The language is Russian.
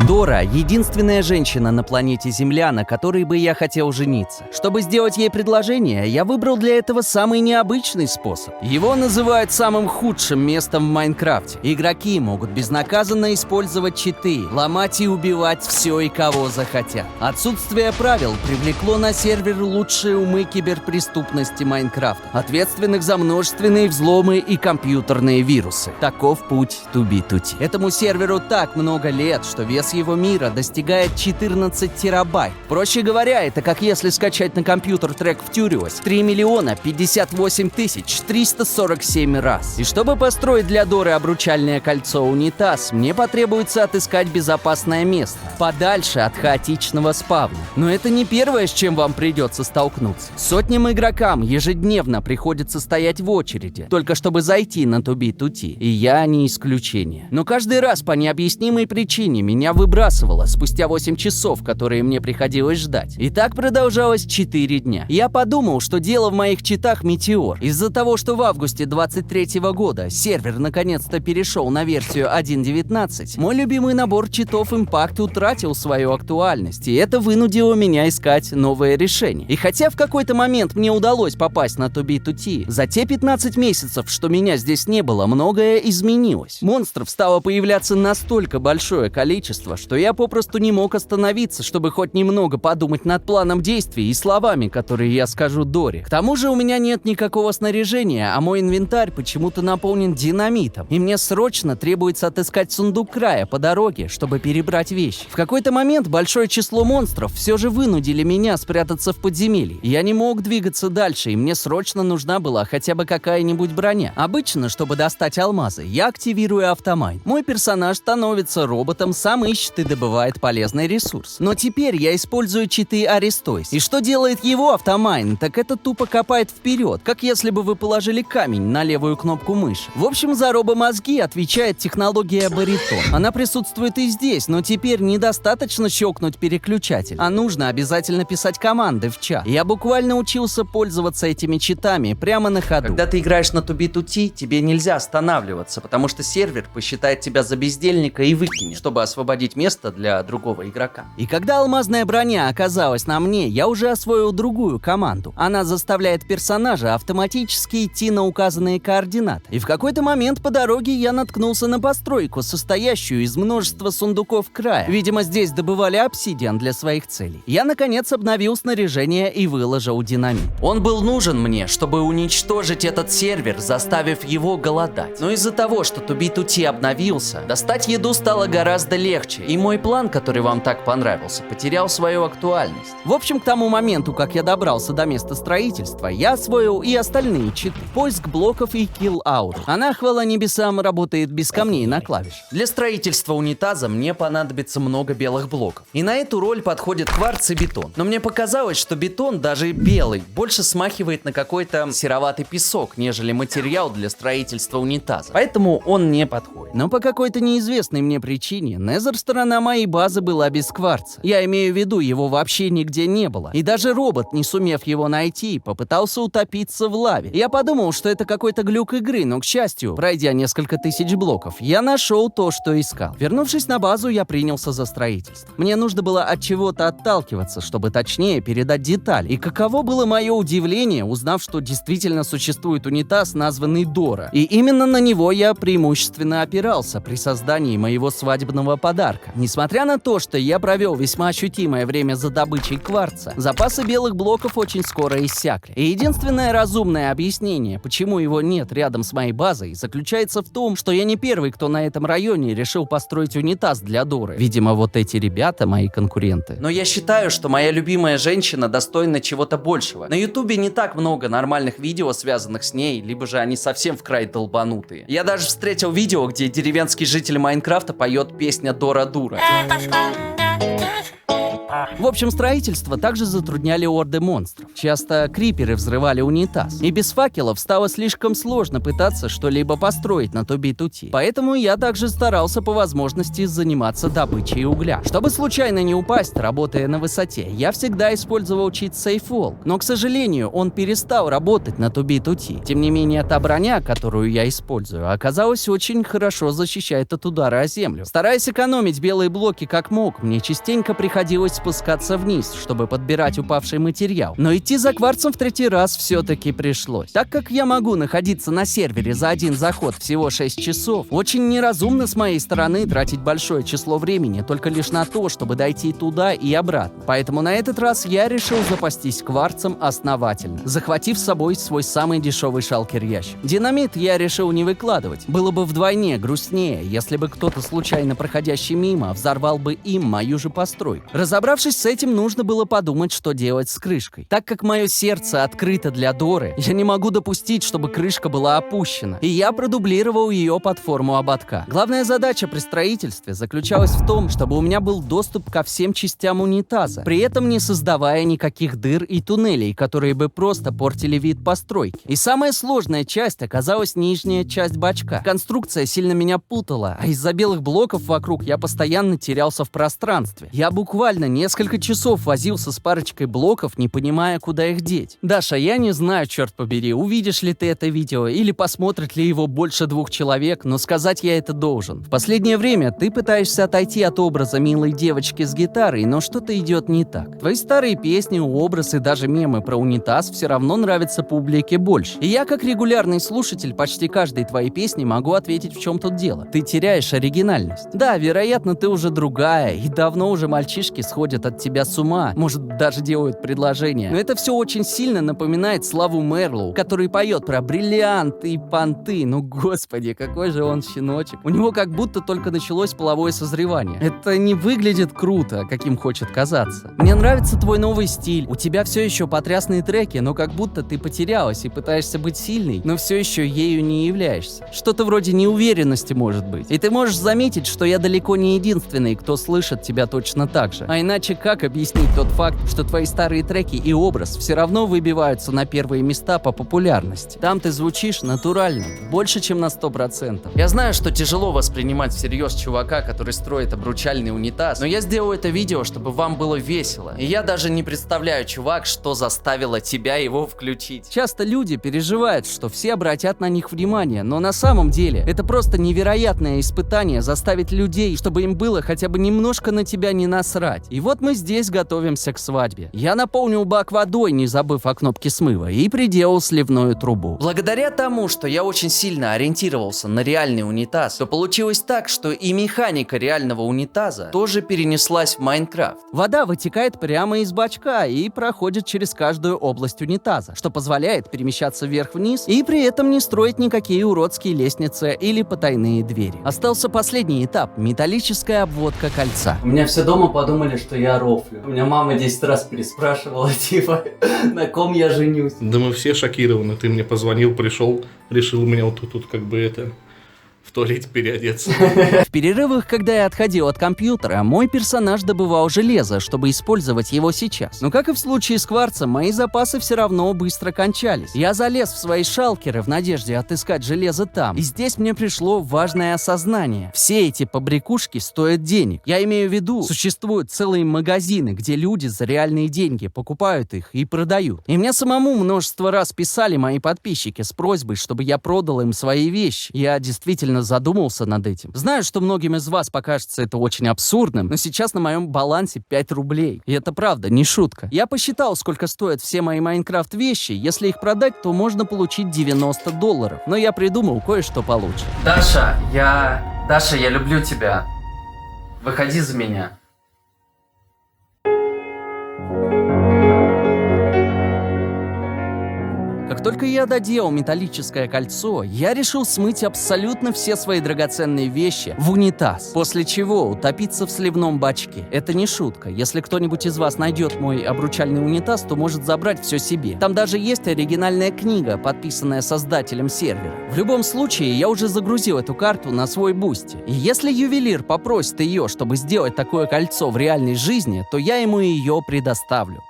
Дора — единственная женщина на планете Земля, на которой бы я хотел жениться. Чтобы сделать ей предложение, я выбрал для этого самый необычный способ. Его называют самым худшим местом в Майнкрафте. Игроки могут безнаказанно использовать читы, ломать и убивать все и кого захотят. Отсутствие правил привлекло на сервер лучшие умы киберпреступности Майнкрафта, ответственных за множественные взломы и компьютерные вирусы. Таков путь TubiTutti. Этому серверу так много лет, что вес его мира достигает 14 терабайт. Проще говоря, это как если скачать на компьютер трек в Furious 3 миллиона 58 тысяч 347 раз. И чтобы построить для Доры обручальное кольцо унитаз, мне потребуется отыскать безопасное место, подальше от хаотичного спавна. Но это не первое, с чем вам придется столкнуться. Сотням игрокам ежедневно приходится стоять в очереди, только чтобы зайти на TubiTutti, и я не исключение. Но каждый раз по необъяснимой причине меня выбрасывало спустя 8 часов, которые мне приходилось ждать. И так продолжалось 4 дня. Я подумал, что дело в моих читах «Метеор». Из-за того, что в августе 23-го года сервер наконец-то перешел на версию 1.19, мой любимый набор читов Impact утратил свою актуальность, и это вынудило меня искать новое решение. И хотя в какой-то момент мне удалось попасть на TubiTutti, за те 15 месяцев, что меня здесь не было, многое изменилось. Монстров стало появляться настолько большое количество, что я попросту не мог остановиться, чтобы хоть немного подумать над планом действий и словами, которые я скажу Доре. К тому же у меня нет никакого снаряжения, а мой инвентарь почему-то наполнен динамитом, и мне срочно требуется отыскать сундук края по дороге, чтобы перебрать вещи. В какой-то момент большое число монстров все же вынудили меня спрятаться в подземелье. Я не мог двигаться дальше, и мне срочно нужна была хотя бы какая-нибудь броня. Обычно, чтобы достать алмазы, я активирую автомайн. Мой персонаж становится роботом, сам ищет и добывает полезный ресурс. Но теперь я использую читы Арестойс. И что делает его автомайн, так это тупо копает вперед, как если бы вы положили камень на левую кнопку мыши. В общем, за робомозги отвечает технология баритон. Она присутствует и здесь, но теперь недостаточно щелкнуть переключатель, а нужно обязательно писать команды в чат. Я буквально учился пользоваться этими читами прямо на ходу. Когда ты играешь на TubiTutti, тебе нельзя останавливаться, потому что сервер посчитает тебя за бездельника и выкинет, чтобы освободить место для другого игрока. И когда алмазная броня оказалась на мне, я уже освоил другую команду. Она заставляет персонажа автоматически идти на указанные координаты. И в какой-то момент по дороге я наткнулся на постройку, состоящую из множества сундуков края. Видимо, здесь добывали обсидиан для своих целей. Я, наконец, обновил снаряжение и выложил динамит. Он был нужен мне, чтобы уничтожить этот сервер, заставив его голодать. Но из-за того, что TubiTutti обновился, достать еду стало гораздо легче, и мой план, который вам так понравился, потерял свою актуальность. В общем, к тому моменту, как я добрался до места строительства, я освоил и остальные читы. Поиск блоков и Kill Aura. Она, хвала небесам, работает без камней на клавиш. Для строительства унитаза мне понадобится много белых блоков. И на эту роль подходит кварц и бетон. Но мне показалось, что бетон, даже белый, больше смахивает на какой-то сероватый песок, нежели материал для строительства унитаза. Поэтому он не подходит. Но по какой-то неизвестной мне причине Незер-сторона моей базы была без кварца. Я имею в виду, его вообще нигде не было. И даже робот, не сумев его найти, попытался утопиться в лаве. Я подумал, что это какой-то глюк игры, но, к счастью, пройдя несколько тысяч блоков, я нашел то, что искал. Вернувшись на базу, я принялся за строительство. Мне нужно было от чего-то отталкиваться, чтобы точнее передать деталь. И каково было мое удивление, узнав, что действительно существует унитаз, названный Дора. И именно на него я преимущественно опирался при создании моего свадебного подарка. Несмотря на то, что я провел весьма ощутимое время за добычей кварца, запасы белых блоков очень скоро иссякли. И единственное разумное объяснение, почему его нет рядом с моей базой, заключается в том, что я не первый, кто на этом районе решил построить унитаз для Доры. Видимо, вот эти ребята мои конкуренты. Но я считаю, что моя любимая женщина достойна чего-то большего. На Ютубе не так много нормальных видео, связанных с ней, либо же они совсем в край долбанутые. Я даже встретил видео, где деревенский житель Майнкрафта поет песня «Дора Дура». В общем, строительство также затрудняли орды монстров. Часто криперы взрывали унитаз. И без факелов стало слишком сложно пытаться что-либо построить на Туби-Тути. Поэтому я также старался по возможности заниматься добычей угля. Чтобы случайно не упасть, работая на высоте, я всегда использовал чит SafeWalk. Но, к сожалению, он перестал работать на Туби-Тути. Тем не менее, та броня, которую я использую, оказалась очень хорошо защищает от удара о землю. Стараясь экономить белые блоки как мог, мне частенько приходилось спускаться вниз, чтобы подбирать упавший материал. Но идти за кварцем в третий раз все-таки пришлось. Так как я могу находиться на сервере за один заход всего 6 часов, очень неразумно с моей стороны тратить большое число времени только лишь на то, чтобы дойти туда и обратно. Поэтому на этот раз я решил запастись кварцем основательно, захватив с собой свой самый дешевый шалкер-ящик. Динамит я решил не выкладывать. Было бы вдвойне грустнее, если бы кто-то случайно проходящий мимо взорвал бы им мою же постройку. Разобравшись с этим, нужно было подумать, что делать с крышкой. Так как мое сердце открыто для Доры, я не могу допустить, чтобы крышка была опущена, и я продублировал ее под форму ободка. Главная задача при строительстве заключалась в том, чтобы у меня был доступ ко всем частям унитаза, при этом не создавая никаких дыр и туннелей, которые бы просто портили вид постройки. И самая сложная часть оказалась нижняя часть бачка. Конструкция сильно меня путала, а из-за белых блоков вокруг я постоянно терялся в пространстве. Я буквально несколько часов возился с парочкой блоков, не понимая, куда их деть. Даша, я не знаю, черт побери, увидишь ли ты это видео или посмотрит ли его больше 2 человек, но сказать я это должен. В последнее время ты пытаешься отойти от образа милой девочки с гитарой, но что-то идет не так. Твои старые песни, образы и даже мемы про унитаз все равно нравятся публике больше. И я, как регулярный слушатель почти каждой твоей песни, могу ответить, в чем тут дело. Ты теряешь оригинальность. Да, вероятно, ты уже другая, и давно уже мальчишки сходят от тебя с ума, может, даже делают предложения. Но это все очень сильно напоминает Славу Мерлоу, который поет про бриллианты и понты. Ну, господи, какой же он щеночек. У него как будто только началось половое созревание. Это не выглядит круто, каким хочет казаться. Мне нравится твой новый стиль. У тебя все еще потрясные треки, но как будто ты потерялась и пытаешься быть сильной, но все еще ею не являешься. Что-то вроде неуверенности может быть. И ты можешь заметить, что я далеко не единственный, кто слышит тебя точно так же. А иначе как объяснить тот факт, что твои старые треки и образ все равно выбиваются на первые места по популярности? Там ты звучишь натурально, больше, чем на 100%. Я знаю, что тяжело воспринимать всерьез чувака, который строит обручальный унитаз, но я сделал это видео, чтобы вам было весело. И я даже не представляю, чувак, что заставило тебя его включить. Часто люди переживают, что все обратят на них внимание, но на самом деле это просто невероятное испытание заставить людей, чтобы им было хотя бы немножко на тебя не насрать. И вот мы здесь готовимся к свадьбе. Я наполнил бак водой, не забыв о кнопке смыва, и приделал сливную трубу. Благодаря тому, что я очень сильно ориентировался на реальный унитаз, то получилось так, что и механика реального унитаза тоже перенеслась в Майнкрафт. Вода вытекает прямо из бачка и проходит через каждую область унитаза, что позволяет перемещаться вверх-вниз и при этом не строить никакие уродские лестницы или потайные двери. Остался последний этап – металлическая обводка кольца. У меня все дома подумали, что я рофлю. У меня мама 10 раз переспрашивала, типа, на ком я женюсь. Да мы все шокированы. Ты мне позвонил, пришел, решил меня вот тут как бы это... в туалете переодеться. В перерывах, когда я отходил от компьютера, мой персонаж добывал железо, чтобы использовать его сейчас. Но как и в случае с кварцем, мои запасы все равно быстро кончались. Я залез в свои шалкеры в надежде отыскать железо там. И здесь мне пришло важное осознание. Все эти побрякушки стоят денег. Я имею в виду, существуют целые магазины, где люди за реальные деньги покупают их и продают. И мне самому множество раз писали мои подписчики с просьбой, чтобы я продал им свои вещи. Я действительно задумался над этим. Знаю, что многим из вас покажется это очень абсурдным, но сейчас на моем балансе 5 рублей. И это правда, не шутка. Я посчитал, сколько стоят все мои Майнкрафт вещи. Если их продать, то можно получить $90. Но я придумал кое-что получше. Даша, я люблю тебя. Выходи за меня. Как только я доделал металлическое кольцо, я решил смыть абсолютно все свои драгоценные вещи в унитаз, после чего утопиться в сливном бачке. Это не шутка. Если кто-нибудь из вас найдет мой обручальный унитаз, то может забрать все себе. Там даже есть оригинальная книга, подписанная создателем сервера. В любом случае, я уже загрузил эту карту на свой Бусти. И если ювелир попросит ее, чтобы сделать такое кольцо в реальной жизни, то я ему ее предоставлю.